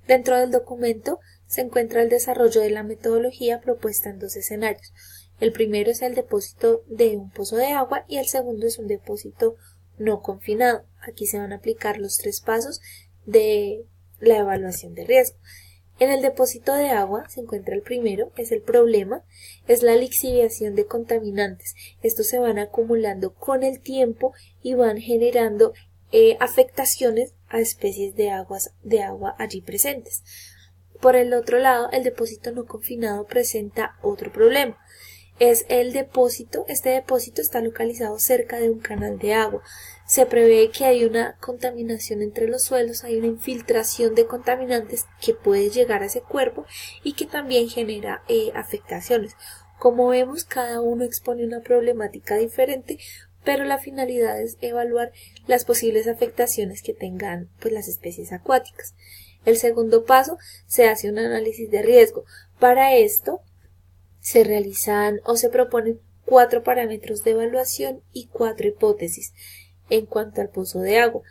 Dentro del documento se encuentra el desarrollo de la metodología propuesta en dos escenarios. El primero es el depósito de un pozo de agua y el segundo es un depósito no confinado. Aquí se van a aplicar los 3 pasos de la evaluación de riesgo. En el depósito de agua se encuentra el primero, es el problema, es la lixiviación de contaminantes. Estos se van acumulando con el tiempo y van generando afectaciones a especies de agua allí presentes. Por el otro lado, el depósito no confinado presenta otro problema. Es el depósito, este depósito está localizado cerca de un canal de agua. Se prevé que hay una contaminación entre los suelos, hay una infiltración de contaminantes que puede llegar a ese cuerpo y que también genera afectaciones. Como vemos, cada uno expone una problemática diferente, pero la finalidad es evaluar las posibles afectaciones que tengan pues, las especies acuáticas. El segundo paso, se hace un análisis de riesgo. Para esto, se realizan o se proponen 4 parámetros de evaluación y 4 hipótesis. En cuanto al pozo de agua,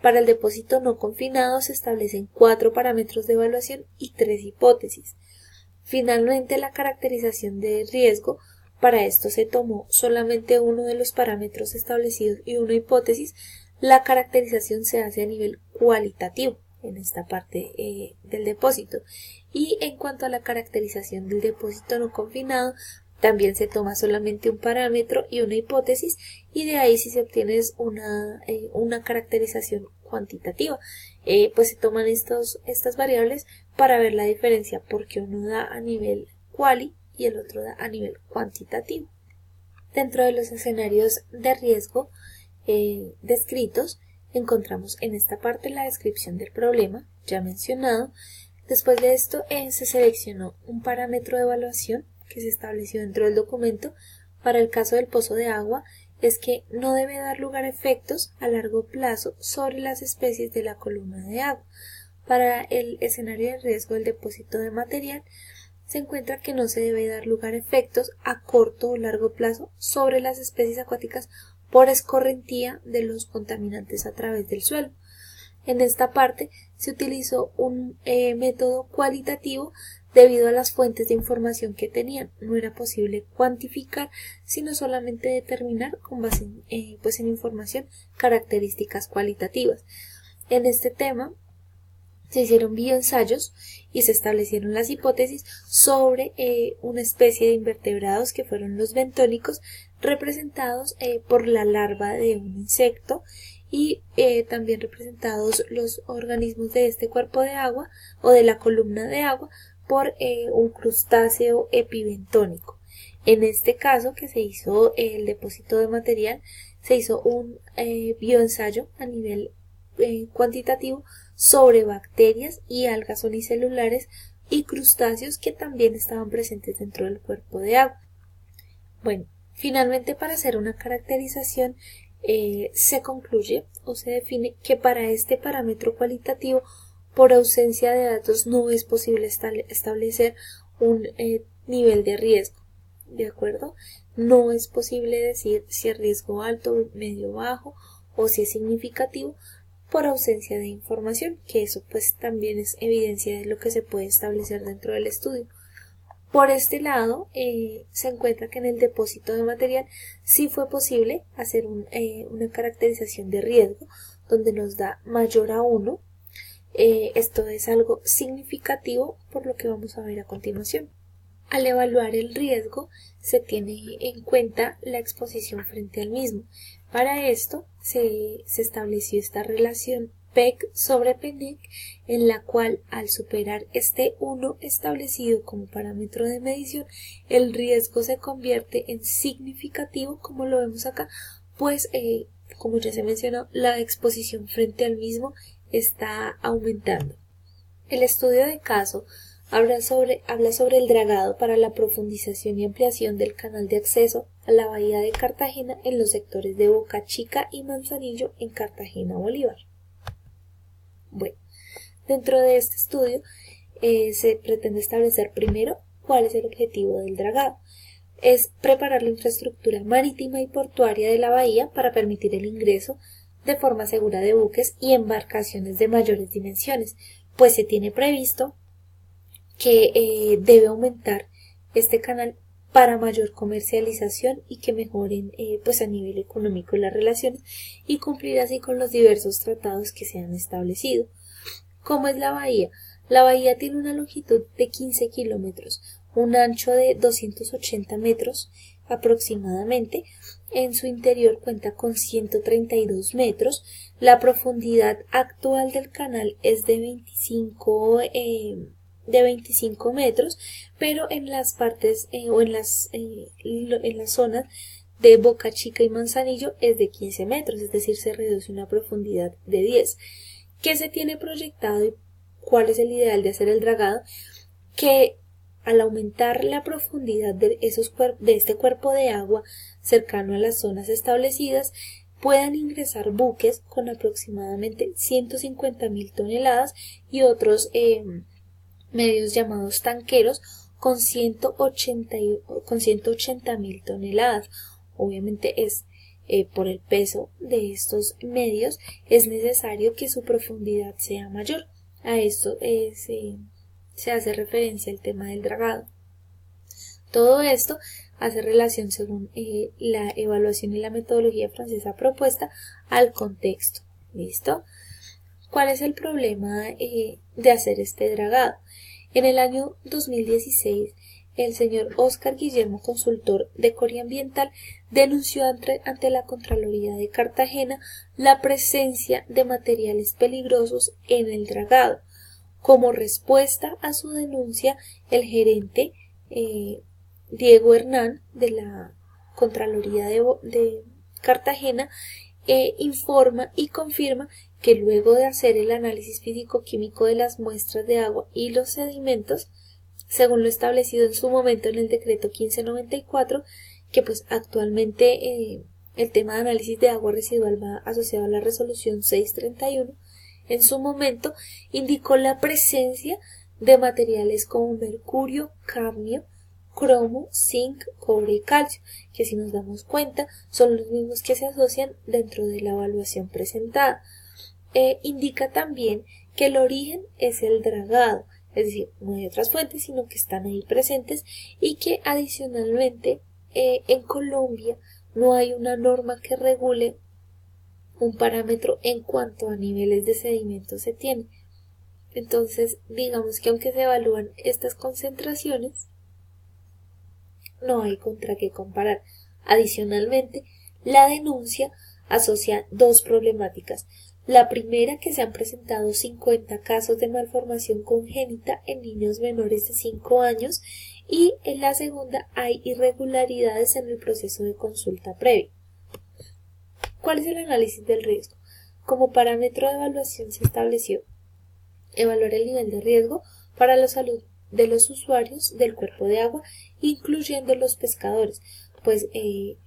para el depósito no confinado se establecen 4 parámetros de evaluación y 3 hipótesis. Finalmente, la caracterización de riesgo, para esto se tomó solamente uno de los parámetros establecidos y una hipótesis. La caracterización se hace a nivel cualitativo en esta parte del depósito. Y en cuanto a la caracterización del depósito no confinado, también se toma solamente un parámetro y una hipótesis, y de ahí si se obtiene una caracterización cuantitativa, pues se toman estas variables para ver la diferencia, porque uno da a nivel quali y el otro da a nivel cuantitativo. Dentro de los escenarios de riesgo descritos, encontramos en esta parte la descripción del problema, ya mencionado. Después de esto se seleccionó un parámetro de evaluación que se estableció dentro del documento. Para el caso del pozo de agua es que no debe dar lugar a efectos a largo plazo sobre las especies de la columna de agua. Para el escenario de riesgo del depósito de material se encuentra que no se debe dar lugar a efectos a corto o largo plazo sobre las especies acuáticas por escorrentía de los contaminantes a través del suelo. En esta parte se utilizó un método cualitativo debido a las fuentes de información que tenían. No era posible cuantificar, sino solamente determinar con base en información características cualitativas. En este tema se hicieron bioensayos y se establecieron las hipótesis sobre una especie de invertebrados que fueron los bentónicos, representados por la larva de un insecto, y también representados los organismos de este cuerpo de agua o de la columna de agua por un crustáceo epibentónico. En este caso, que se hizo el depósito de material, se hizo un bioensayo a nivel cuantitativo sobre bacterias y algas unicelulares y crustáceos que también estaban presentes dentro del cuerpo de agua. Bueno, finalmente, para hacer una caracterización se concluye o se define que para este parámetro cualitativo, por ausencia de datos, no es posible establecer un nivel de riesgo, ¿de acuerdo? No es posible decir si es riesgo alto, medio, bajo o si es significativo por ausencia de información, que eso pues también es evidencia de lo que se puede establecer dentro del estudio. Por este lado, se encuentra que en el depósito de material sí fue posible hacer una caracterización de riesgo, donde nos da mayor a 1. Esto es algo significativo, por lo que vamos a ver a continuación. Al evaluar el riesgo, se tiene en cuenta la exposición frente al mismo. Para esto, se estableció esta relación PEC sobre PENEC, en la cual al superar este 1 establecido como parámetro de medición, el riesgo se convierte en significativo, como lo vemos acá, pues como ya se mencionó, la exposición frente al mismo está aumentando. El estudio de caso habla sobre el dragado para la profundización y ampliación del canal de acceso a la bahía de Cartagena en los sectores de Boca Chica y Manzanillo en Cartagena, Bolívar. Bueno, dentro de este estudio se pretende establecer primero cuál es el objetivo del dragado. Es preparar la infraestructura marítima y portuaria de la bahía para permitir el ingreso de forma segura de buques y embarcaciones de mayores dimensiones, pues se tiene previsto que debe aumentar este canal para mayor comercialización y que mejoren pues a nivel económico las relaciones y cumplir así con los diversos tratados que se han establecido. ¿Cómo es la bahía? La bahía tiene una longitud de 15 kilómetros, un ancho de 280 metros aproximadamente. En su interior cuenta con 132 metros. La profundidad actual del canal es de 25 metros, pero en las partes o en las zonas de Boca Chica y Manzanillo es de 15 metros, es decir, se reduce una profundidad de 10. ¿Qué se tiene proyectado y cuál es el ideal de hacer el dragado? Que al aumentar la profundidad de este cuerpo de agua cercano a las zonas establecidas, puedan ingresar buques con aproximadamente 150.000 toneladas y otros medios llamados tanqueros con 180.000 toneladas. Obviamente es por el peso de estos medios es necesario que su profundidad sea mayor. A esto se hace referencia al tema del dragado. Todo esto hace relación según la evaluación y la metodología francesa propuesta al contexto. ¿Listo? ¿Cuál es el problema de hacer este dragado? En el año 2016, el señor Óscar Guillermo, consultor de Coria Ambiental, denunció ante la Contraloría de Cartagena la presencia de materiales peligrosos en el dragado. Como respuesta a su denuncia, el gerente Diego Hernán de la Contraloría de Cartagena informa y confirma que luego de hacer el análisis físico-químico de las muestras de agua y los sedimentos, según lo establecido en su momento en el decreto 1594, que pues actualmente el tema de análisis de agua residual va asociado a la resolución 631, en su momento indicó la presencia de materiales como mercurio, cadmio, cromo, zinc, cobre y calcio, que si nos damos cuenta son los mismos que se asocian dentro de la evaluación presentada. Indica también que el origen es el dragado, es decir, no hay otras fuentes sino que están ahí presentes y que adicionalmente en Colombia no hay una norma que regule un parámetro en cuanto a niveles de sedimento se tiene. Entonces, digamos que aunque se evalúan estas concentraciones, no hay contra qué comparar. Adicionalmente, la denuncia asocia dos problemáticas. La primera, que se han presentado 50 casos de malformación congénita en niños menores de 5 años, y en la segunda hay irregularidades en el proceso de consulta previa. ¿Cuál es el análisis del riesgo? Como parámetro de evaluación se estableció evaluar el nivel de riesgo para la salud de los usuarios del cuerpo de agua, incluyendo los pescadores, pues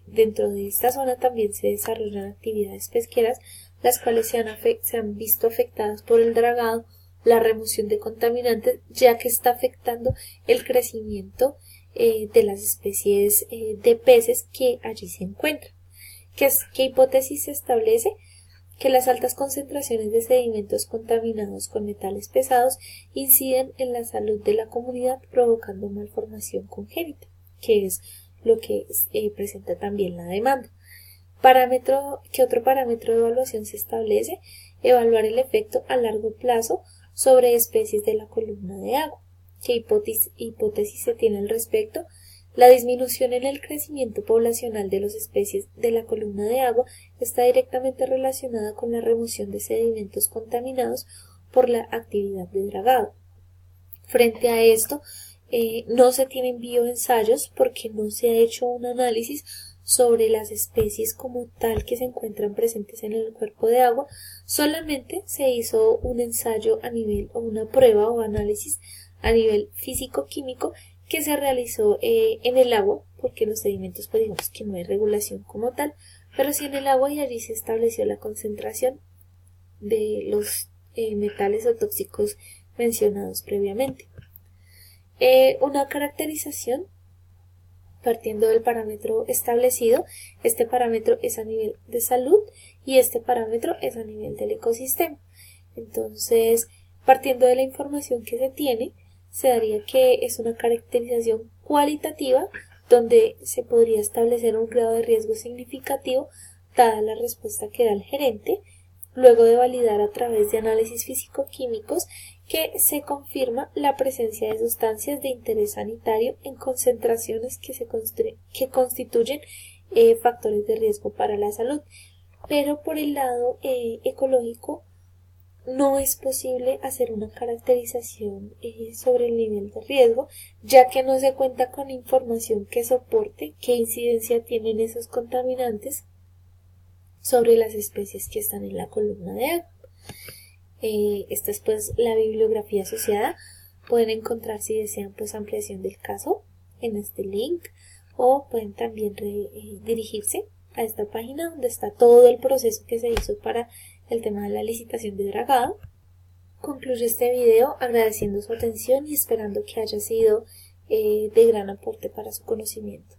dentro de esta zona también se desarrollan actividades pesqueras, las cuales se han visto afectadas por el dragado, la remoción de contaminantes, ya que está afectando el crecimiento de las especies de peces que allí se encuentran. ¿Qué hipótesis se establece? Que las altas concentraciones de sedimentos contaminados con metales pesados inciden en la salud de la comunidad, provocando malformación congénita, que es lo que presenta también la demanda. ¿Qué otro parámetro de evaluación se establece? Evaluar el efecto a largo plazo sobre especies de la columna de agua. ¿Qué hipótesis se tiene al respecto? La disminución en el crecimiento poblacional de las especies de la columna de agua está directamente relacionada con la remoción de sedimentos contaminados por la actividad de dragado. Frente a esto, no se tienen bioensayos porque no se ha hecho un análisis sobre las especies como tal que se encuentran presentes en el cuerpo de agua. Solamente se hizo un ensayo a nivel, o una prueba o análisis a nivel físico-químico que se realizó en el agua, porque en los sedimentos pues digamos que no hay regulación como tal, pero sí en el agua, y allí se estableció la concentración de los metales o tóxicos mencionados previamente. Una caracterización partiendo del parámetro establecido. Este parámetro es a nivel de salud y este parámetro es a nivel del ecosistema. Entonces, Partiendo de la información que se tiene, se daría que es una caracterización cualitativa donde se podría establecer un grado de riesgo significativo dada la respuesta que da el gerente, luego de validar a través de análisis físico-químicos que se confirma la presencia de sustancias de interés sanitario en concentraciones que constituyen factores de riesgo para la salud. Pero por el lado ecológico no es posible hacer una caracterización sobre el nivel de riesgo, ya que no se cuenta con información que soporte qué incidencia tienen esos contaminantes sobre las especies que están en la columna de agua. Esta es pues la bibliografía asociada. Pueden encontrar, si desean, pues ampliación del caso en este link, o pueden también dirigirse a esta página donde está todo el proceso que se hizo para el tema de la licitación de dragado. Concluyo este video agradeciendo su atención y esperando que haya sido de gran aporte para su conocimiento.